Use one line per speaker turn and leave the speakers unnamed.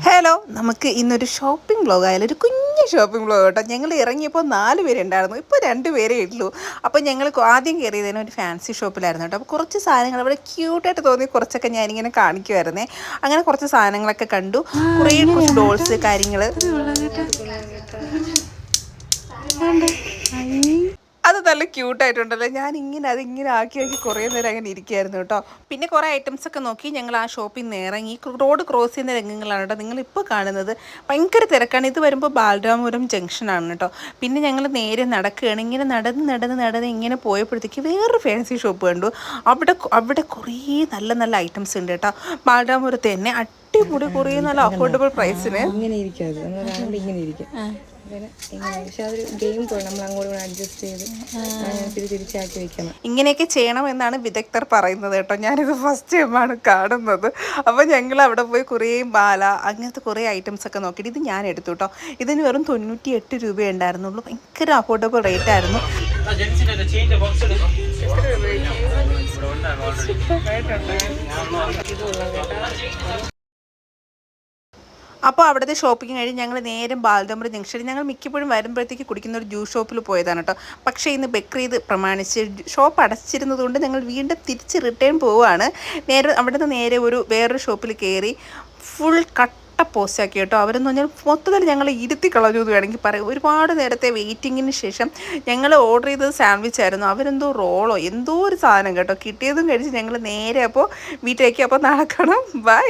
Hello, നമുക്ക് ഇന്നൊരു shopping vlog ആയാലും ഒരു കുഞ്ഞ് ഷോപ്പിംഗ് വ്ളോഗ് കേട്ടോ. ഞങ്ങൾ ഇറങ്ങിയപ്പോൾ 4 പേരുണ്ടായിരുന്നു, ഇപ്പോൾ 2 പേരേ ഉള്ളൂ. അപ്പോൾ ഞങ്ങൾ ആദ്യം കയറിയതിന് ഒരു ഫാൻസി ഷോപ്പിലായിരുന്നു കേട്ടോ. അപ്പോൾ കുറച്ച് സാധനങ്ങൾ അവിടെ ക്യൂട്ടായിട്ട് തോന്നി, കുറച്ചൊക്കെ ഞാനിങ്ങനെ കാണിക്കുമായിരുന്നേ. അങ്ങനെ കുറച്ച് സാധനങ്ങളൊക്കെ കണ്ടു, കുറച്ച് ഡോൾസ് കാര്യങ്ങൾ. അത് നല്ല ക്യൂട്ടായിട്ടുണ്ടല്ലോ. ഞാനിങ്ങനെ അതിങ്ങനെ ആക്കി കുറേ നേരം അങ്ങനെ ഇരിക്കുകയായിരുന്നു കേട്ടോ. പിന്നെ കുറേ ഐറ്റംസൊക്കെ നോക്കി ഞങ്ങൾ ആ ഷോപ്പിൽ നിന്ന് ഇറങ്ങി. റോഡ് ക്രോസ് ചെയ്യുന്ന രംഗങ്ങളാണ് കേട്ടോ നിങ്ങളിപ്പോൾ കാണുന്നത്. ഭയങ്കര തിരക്കാണ്. ഇത് വരുമ്പോൾ ബാലരാമപുരം ജംഗ്ഷനാണ് കേട്ടോ. പിന്നെ ഞങ്ങൾ നേരെ നടക്കുകയാണ്. ഇങ്ങനെ നടന്ന് ഇങ്ങനെ പോയപ്പോഴത്തേക്ക് വേറൊരു ഫാൻസി ഷോപ്പ് കണ്ടു. അവിടെ കുറേ നല്ല നല്ല ഐറ്റംസ് ഉണ്ട് കേട്ടോ. ബാലരാമപുരത്ത് തന്നെ അടിപൊളി കുറേ നല്ല അഫോർഡബിൾ പ്രൈസിന്. ഇങ്ങനെയൊക്കെ ചെയ്യണമെന്നാണ് വിദഗ്ധർ പറയുന്നത് കേട്ടോ. ഞാനിത് ഫസ്റ്റ് ടൈമാണ് കാണുന്നത്. അപ്പോൾ ഞങ്ങൾ അവിടെ പോയി കുറേ മാല അങ്ങനത്തെ കുറേ ഐറ്റംസ് ഒക്കെ നോക്കിയിട്ട് ഇത് ഞാൻ എടുത്തു കേട്ടോ. ഇതിന് വെറും 98 രൂപയേ ഉണ്ടായിരുന്നുള്ളൂ. ഭയങ്കര അഫോർഡബിൾ റേറ്റ് ആയിരുന്നു. അപ്പോൾ അവിടുത്തെ ഷോപ്പിംഗ് കഴിഞ്ഞ് ഞങ്ങൾ നേരെ ബാലരാമപുരം ജംഗ്ഷനിൽ ഞങ്ങൾ മിക്കപ്പോഴും വരുമ്പോഴത്തേക്ക് കുടിക്കുന്ന ഒരു ജ്യൂസ് ഷോപ്പിൽ പോയതാണ് കേട്ടോ. പക്ഷേ ഇന്ന് ബക്രീദ് പ്രമാണിച്ച് ഷോപ്പ് അടച്ചിരുന്നതുകൊണ്ട് ഞങ്ങൾ വീണ്ടും തിരിച്ച് റിട്ടേൺ പോവുകയാണ്. അവിടെ നിന്ന് നേരെ വേറൊരു ഷോപ്പിൽ കയറി ഫുൾ പോസ്റ്റാക്കി കേട്ടോ. അവരെന്ന് പറഞ്ഞാൽ മൊത്തത്തിൽ ഞങ്ങൾ ഇരുത്തി കളഞ്ഞു എന്ന് വേണമെങ്കിൽ പറയാം. ഒരുപാട് നേരത്തെ വെയിറ്റിങ്ങിന് ശേഷം ഞങ്ങൾ ഓർഡർ ചെയ്തത് സാൻഡ്വിച്ച് ആയിരുന്നു. അവരെന്തോ റോളോ എന്തോ ഒരു സാധനം കേട്ടോ. കിട്ടിയതും കഴിച്ച് ഞങ്ങൾ നേരെ അപ്പോൾ വീട്ടിലേക്ക് അപ്പോൾ നടക്കണം. ബൈ.